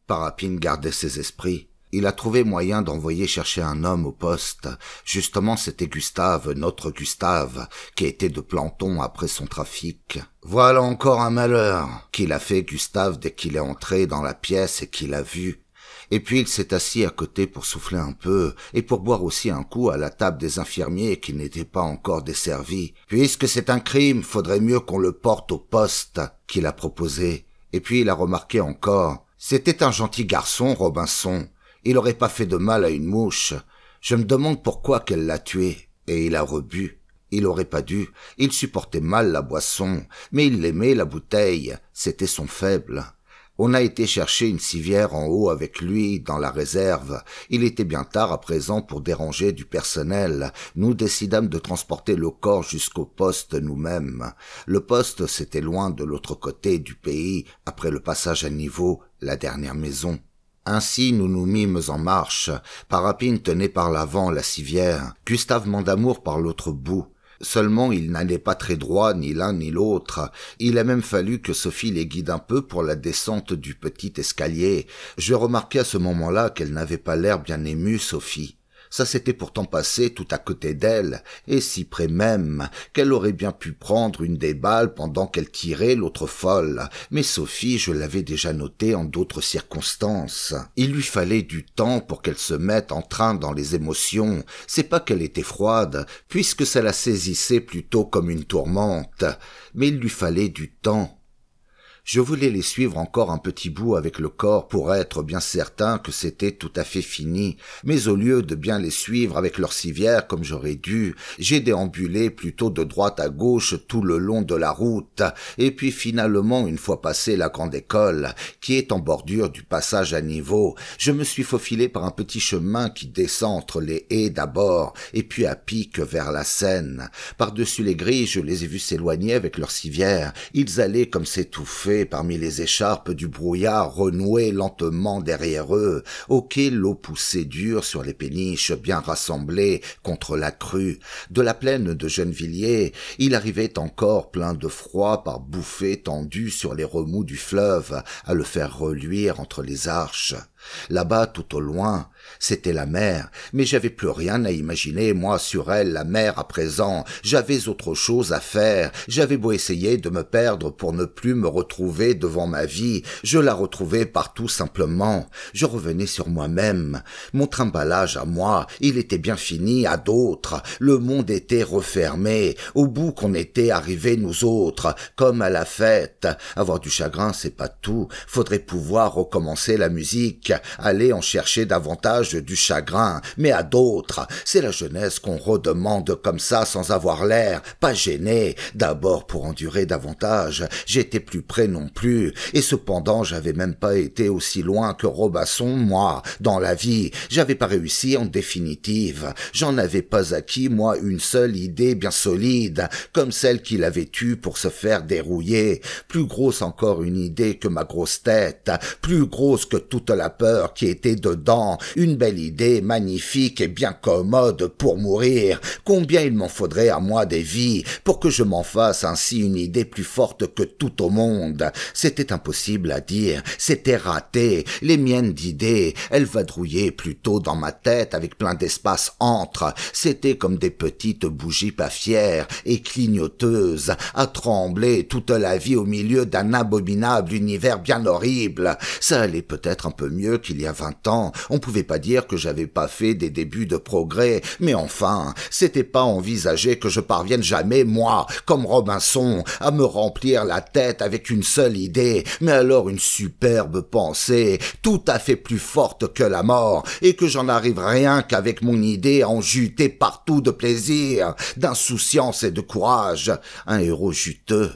Parapine gardait ses esprits. Il a trouvé moyen d'envoyer chercher un homme au poste. Justement, c'était Gustave, notre Gustave, qui était de planton après son trafic. Voilà encore un malheur qu'il a fait Gustave dès qu'il est entré dans la pièce et qu'il a vu. Et puis il s'est assis à côté pour souffler un peu, et pour boire aussi un coup à la table des infirmiers qui n'étaient pas encore desservis. Puisque c'est un crime, faudrait mieux qu'on le porte au poste, qu'il a proposé. Et puis il a remarqué encore, c'était un gentil garçon, Robinson. Il aurait pas fait de mal à une mouche. Je me demande pourquoi qu'elle l'a tué. Et il a rebu. Il aurait pas dû. Il supportait mal la boisson, mais il l'aimait, la bouteille. C'était son faible. On a été chercher une civière en haut avec lui, dans la réserve. Il était bien tard à présent pour déranger du personnel. Nous décidâmes de transporter le corps jusqu'au poste nous-mêmes. Le poste, c'était loin de l'autre côté du pays, après le passage à niveau, la dernière maison. Ainsi nous nous mîmes en marche. Parapine tenait par l'avant la civière, Gustave Mandamour par l'autre bout. Seulement ils n'allaient pas très droit ni l'un ni l'autre. Il a même fallu que Sophie les guide un peu pour la descente du petit escalier. Je remarquai à ce moment-là qu'elle n'avait pas l'air bien émue, Sophie. Ça s'était pourtant passé tout à côté d'elle, et si près même, qu'elle aurait bien pu prendre une des balles pendant qu'elle tirait l'autre folle. Mais Sophie, je l'avais déjà noté en d'autres circonstances. Il lui fallait du temps pour qu'elle se mette en train dans les émotions. C'est pas qu'elle était froide, puisque ça la saisissait plutôt comme une tourmente. Mais il lui fallait du temps. Je voulais les suivre encore un petit bout avec le corps pour être bien certain que c'était tout à fait fini, mais au lieu de bien les suivre avec leur civière comme j'aurais dû, j'ai déambulé plutôt de droite à gauche tout le long de la route, et puis finalement, une fois passé la grande école, qui est en bordure du passage à niveau, je me suis faufilé par un petit chemin qui descend entre les haies d'abord, et puis à pic vers la Seine. Par-dessus les grilles, je les ai vus s'éloigner avec leur civière. Ils allaient comme s'étouffer parmi les écharpes du brouillard renoué lentement derrière eux, auquel l'eau poussait dure sur les péniches bien rassemblées contre la crue. De la plaine de Gennevilliers, il arrivait encore plein de froid par bouffées tendues sur les remous du fleuve, à le faire reluire entre les arches. Là-bas, tout au loin, c'était la mer, mais j'avais plus rien à imaginer, moi, sur elle, la mer, à présent. J'avais autre chose à faire. J'avais beau essayer de me perdre pour ne plus me retrouver devant ma vie, je la retrouvais partout simplement. Je revenais sur moi-même. Mon trimbalage à moi, il était bien fini à d'autres. Le monde était refermé, au bout qu'on était arrivés nous autres, comme à la fête. Avoir du chagrin, c'est pas tout. Faudrait pouvoir recommencer la musique, aller en chercher davantage du chagrin, mais à d'autres. C'est la jeunesse qu'on redemande comme ça sans avoir l'air, pas gêné. D'abord pour endurer davantage, j'étais plus près non plus, et cependant j'avais même pas été aussi loin que Robinson, moi, dans la vie. J'avais pas réussi en définitive. J'en avais pas acquis, moi, une seule idée bien solide, comme celle qu'il avait eue pour se faire dérouiller. Plus grosse encore une idée que ma grosse tête, plus grosse que toute la peur qui était dedans, une belle idée magnifique et bien commode pour mourir. Combien il m'en faudrait à moi des vies pour que je m'en fasse ainsi une idée plus forte que tout au monde. C'était impossible à dire, c'était raté. Les miennes d'idées, elles vadrouillaient plutôt dans ma tête avec plein d'espace entre. C'était comme des petites bougies pafières et clignoteuses à trembler toute la vie au milieu d'un abominable univers bien horrible. Ça allait peut-être un peu mieux qu'il y a 20 ans, on pouvait pas dire que j'avais pas fait des débuts de progrès, mais enfin, c'était pas envisagé que je parvienne jamais, moi, comme Robinson, à me remplir la tête avec une seule idée, mais alors une superbe pensée, tout à fait plus forte que la mort, et que j'en arrive rien qu'avec mon idée à en juter partout de plaisir, d'insouciance et de courage, un héros juteux.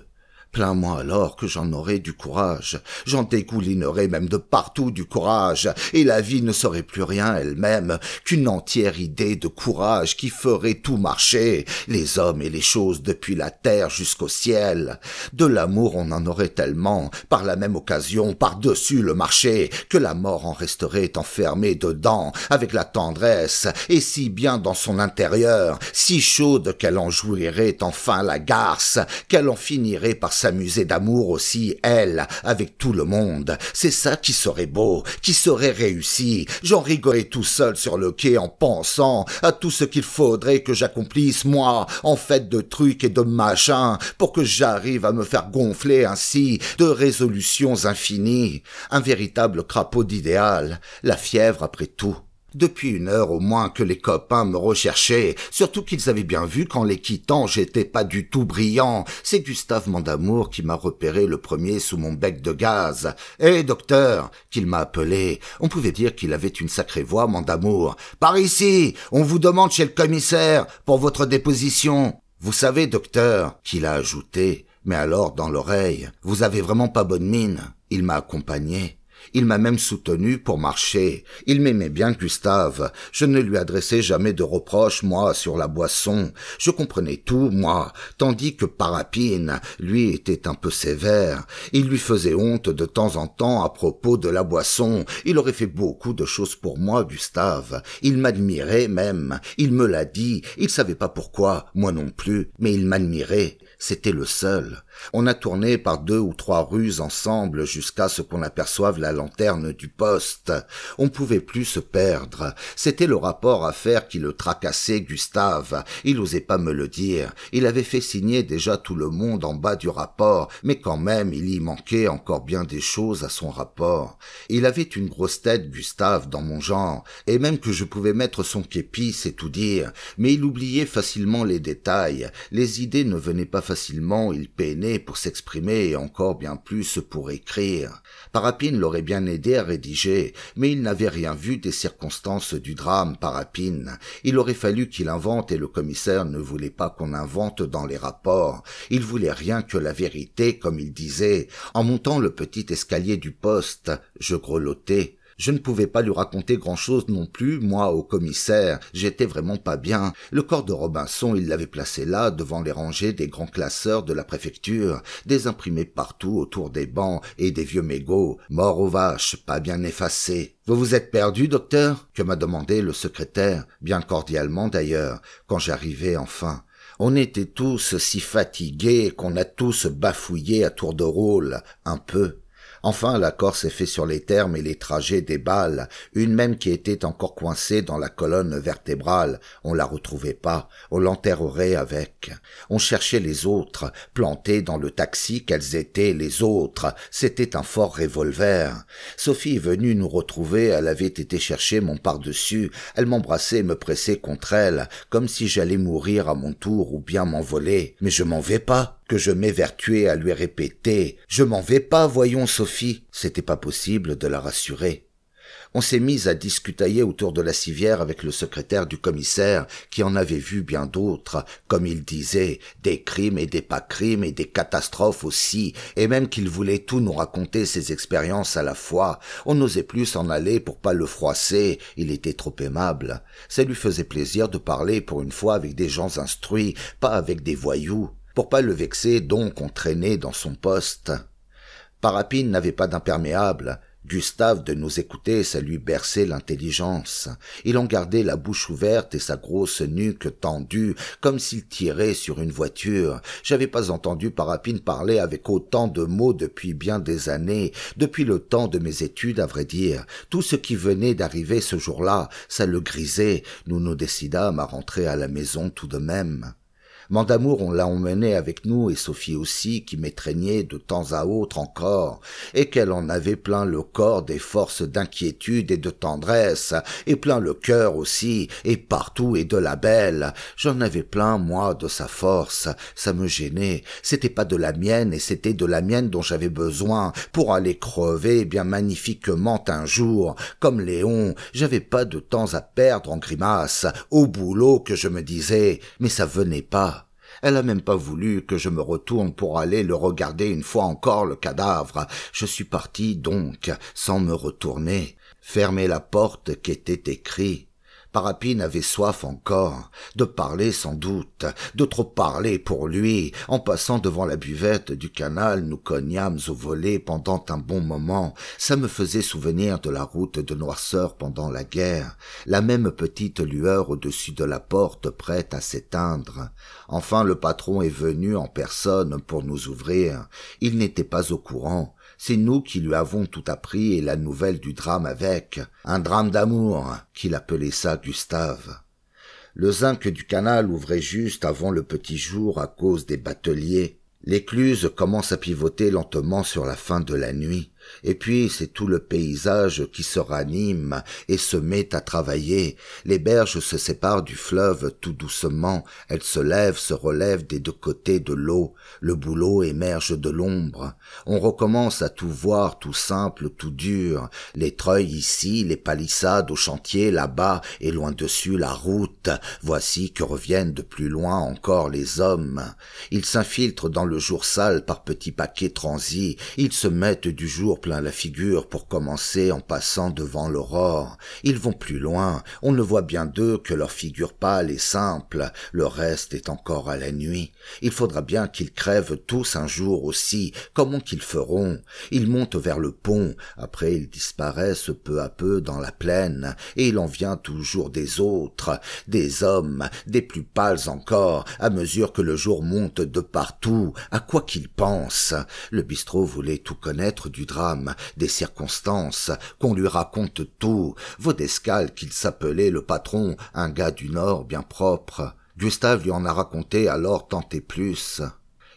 Plains-moi alors que j'en aurais du courage, j'en dégoulinerais même de partout du courage, et la vie ne serait plus rien elle-même qu'une entière idée de courage qui ferait tout marcher, les hommes et les choses depuis la terre jusqu'au ciel. De l'amour on en aurait tellement, par la même occasion, par-dessus le marché, que la mort en resterait enfermée dedans, avec la tendresse, et si bien dans son intérieur, si chaude qu'elle en jouirait enfin la garce, qu'elle en finirait par s'amuser d'amour aussi, elle, avec tout le monde. C'est ça qui serait beau, qui serait réussi. J'en rigolais tout seul sur le quai en pensant à tout ce qu'il faudrait que j'accomplisse, moi, en fait de trucs et de machins, pour que j'arrive à me faire gonfler ainsi de résolutions infinies. Un véritable crapaud d'idéal, la fièvre après tout. Depuis 1 heure au moins que les copains me recherchaient, surtout qu'ils avaient bien vu qu'en les quittant j'étais pas du tout brillant. C'est Gustave Mandamour qui m'a repéré le premier sous mon bec de gaz. « Hé, docteur !» qu'il m'a appelé. On pouvait dire qu'il avait une sacrée voix, Mandamour. « Par ici, on vous demande chez le commissaire pour votre déposition. »« Vous savez, docteur, » qu'il a ajouté, mais alors dans l'oreille, « vous avez vraiment pas bonne mine. » Il m'a accompagné. Il m'a même soutenu pour marcher. Il m'aimait bien, Gustave. Je ne lui adressais jamais de reproches, moi, sur la boisson. Je comprenais tout, moi, tandis que Parapine, lui, était un peu sévère. Il lui faisait honte de temps en temps à propos de la boisson. Il aurait fait beaucoup de choses pour moi, Gustave. Il m'admirait même. Il me l'a dit. Il savait pas pourquoi, moi non plus, mais il m'admirait. C'était le seul. On a tourné par 2 ou 3 rues ensemble jusqu'à ce qu'on aperçoive la lanterne du poste. On pouvait plus se perdre. C'était le rapport à faire qui le tracassait, Gustave. Il osait pas me le dire. Il avait fait signer déjà tout le monde en bas du rapport, mais quand même il y manquait encore bien des choses à son rapport. Il avait une grosse tête, Gustave, dans mon genre, et même que je pouvais mettre son képi, c'est tout dire, mais il oubliait facilement les détails. Les idées ne venaient pas facilement, il peinait pour s'exprimer et encore bien plus pour écrire. Parapine l'aurait bien aidé à rédiger, mais il n'avait rien vu des circonstances du drame, Parapine. Il aurait fallu qu'il invente et le commissaire ne voulait pas qu'on invente dans les rapports. Il voulait rien que la vérité, comme il disait. En montant le petit escalier du poste, je grelottais. Je ne pouvais pas lui raconter grand-chose non plus, moi, au commissaire. J'étais vraiment pas bien. Le corps de Robinson, il l'avait placé là, devant les rangées des grands classeurs de la préfecture, des imprimés partout autour des bancs et des vieux mégots, morts aux vaches, pas bien effacés. « Vous vous êtes perdu, docteur ?» que m'a demandé le secrétaire, bien cordialement d'ailleurs, quand j'arrivais enfin. On était tous si fatigués qu'on a tous bafouillé à tour de rôle, un peu. Enfin, l'accord s'est fait sur les termes et les trajets des balles, une même qui était encore coincée dans la colonne vertébrale. On la retrouvait pas, on l'enterrerait avec. On cherchait les autres, plantés dans le taxi, quels étaient les autres. C'était un fort revolver. Sophie est venue nous retrouver, elle avait été chercher mon par-dessus, elle m'embrassait et me pressait contre elle, comme si j'allais mourir à mon tour ou bien m'envoler. Mais je m'en vais pas. Que je m'évertuais à lui répéter « Je m'en vais pas, voyons, Sophie !» C'était pas possible de la rassurer. On s'est mis à discutailler autour de la civière avec le secrétaire du commissaire qui en avait vu bien d'autres, comme il disait, des crimes et des pas crimes et des catastrophes aussi, et même qu'il voulait tout nous raconter ses expériences à la fois. On n'osait plus s'en aller pour pas le froisser, il était trop aimable. Ça lui faisait plaisir de parler pour une fois avec des gens instruits, pas avec des voyous. Pour pas le vexer, donc, on traînait dans son poste. Parapine n'avait pas d'imperméable. Gustave, de nous écouter, ça lui berçait l'intelligence. Il en gardait la bouche ouverte et sa grosse nuque tendue, comme s'il tirait sur une voiture. J'avais pas entendu Parapine parler avec autant de mots depuis bien des années, depuis le temps de mes études, à vrai dire. Tout ce qui venait d'arriver ce jour-là, ça le grisait. Nous nous décidâmes à rentrer à la maison tout de même. Mandamour, on l'a emmené avec nous, et Sophie aussi, qui m'étreignait de temps à autre encore, et qu'elle en avait plein le corps des forces d'inquiétude et de tendresse, et plein le cœur aussi, et partout, et de la belle. J'en avais plein, moi, de sa force, ça me gênait. C'était pas de la mienne, et c'était de la mienne dont j'avais besoin, pour aller crever bien magnifiquement un jour, comme Léon. J'avais pas de temps à perdre en grimaces, au boulot que je me disais, mais ça venait pas. Elle a même pas voulu que je me retourne pour aller le regarder une fois encore, le cadavre. Je suis parti donc, sans me retourner, fermer la porte qu'était écrit. Parapine avait soif encore, de parler sans doute, de trop parler pour lui. En passant devant la buvette du canal, nous cognâmes au volet pendant un bon moment. Ça me faisait souvenir de la route de noirceur pendant la guerre, la même petite lueur au-dessus de la porte prête à s'éteindre. Enfin le patron est venu en personne pour nous ouvrir. Il n'était pas au courant. C'est nous qui lui avons tout appris et la nouvelle du drame avec. Un drame d'amour, qu'il appelait ça Gustave. Le zinc du canal ouvrait juste avant le petit jour à cause des bateliers. L'écluse commence à pivoter lentement sur la fin de la nuit. Et puis c'est tout le paysage qui se ranime et se met à travailler. Les berges se séparent du fleuve tout doucement, elles se lèvent, se relèvent des deux côtés de l'eau, le bouleau émerge de l'ombre. On recommence à tout voir, tout simple, tout dur, les treuils ici, les palissades au chantier là-bas et loin dessus la route. Voici que reviennent de plus loin encore les hommes. Ils s'infiltrent dans le jour sale par petits paquets transis, ils se mettent du jour plein la figure pour commencer en passant devant l'aurore. Ils vont plus loin, on ne voit bien d'eux que leur figure pâle et simple, le reste est encore à la nuit. Il faudra bien qu'ils crèvent tous un jour aussi, comment qu'ils feront? Ils montent vers le pont, après ils disparaissent peu à peu dans la plaine, et il en vient toujours des autres, des hommes, des plus pâles encore, à mesure que le jour monte de partout. À quoi qu'ils pensent? Le bistrot voulait tout connaître du drame, des circonstances, qu'on lui raconte tout. Vaudescal, qu'il s'appelait le patron, un gars du Nord bien propre. Gustave lui en a raconté alors tant et plus.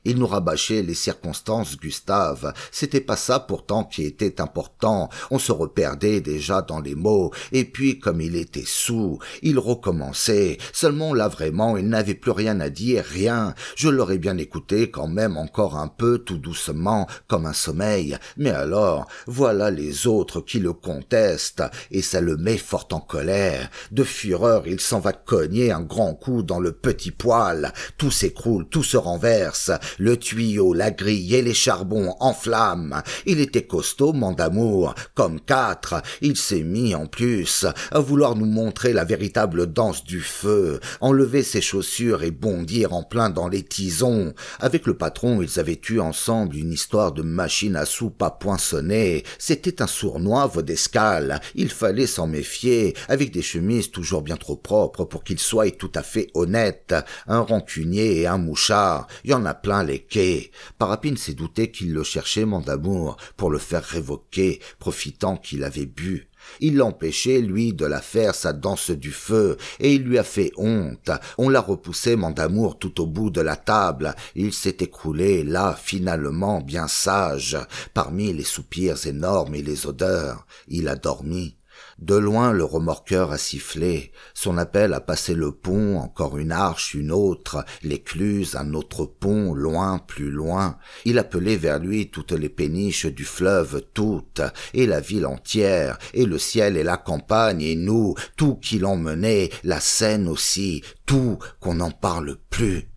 Il nous rabâchait les circonstances, Gustave. C'était pas ça pourtant qui était important. On se reperdait déjà dans les mots. Et puis, comme il était saoul, il recommençait. Seulement là vraiment, il n'avait plus rien à dire, rien. Je l'aurais bien écouté quand même encore un peu, tout doucement, comme un sommeil. Mais alors, voilà les autres qui le contestent, et ça le met fort en colère. De fureur, il s'en va cogner un grand coup dans le petit poêle. Tout s'écroule, tout se renverse. Le tuyau, la grille et les charbons en flammes. Il était costaud, mon d'amour, comme 4. Il s'est mis, en plus, à vouloir nous montrer la véritable danse du feu, enlever ses chaussures et bondir en plein dans les tisons. Avec le patron, ils avaient eu ensemble une histoire de machine à soupe à poinçonner. C'était un sournois, Vaudescal. Il fallait s'en méfier, avec des chemises toujours bien trop propres pour qu'il soit tout à fait honnête. Un rancunier et un mouchard, il y en a plein les quais. Parapine s'est douté qu'il le cherchait, mon d'amour, pour le faire révoquer, profitant qu'il avait bu. Il l'empêchait, lui, de la faire sa danse du feu, et il lui a fait honte. On l'a repoussé, mon d'amour, tout au bout de la table. Il s'est écroulé, là, finalement, bien sage, parmi les soupirs énormes et les odeurs. Il a dormi. De loin, le remorqueur a sifflé. Son appel a passé le pont, encore une arche, une autre, l'écluse, un autre pont, loin, plus loin. Il appelait vers lui toutes les péniches du fleuve, toutes, et la ville entière, et le ciel et la campagne, et nous, tout qui l'emmenait, la Seine aussi, tout, qu'on n'en parle plus.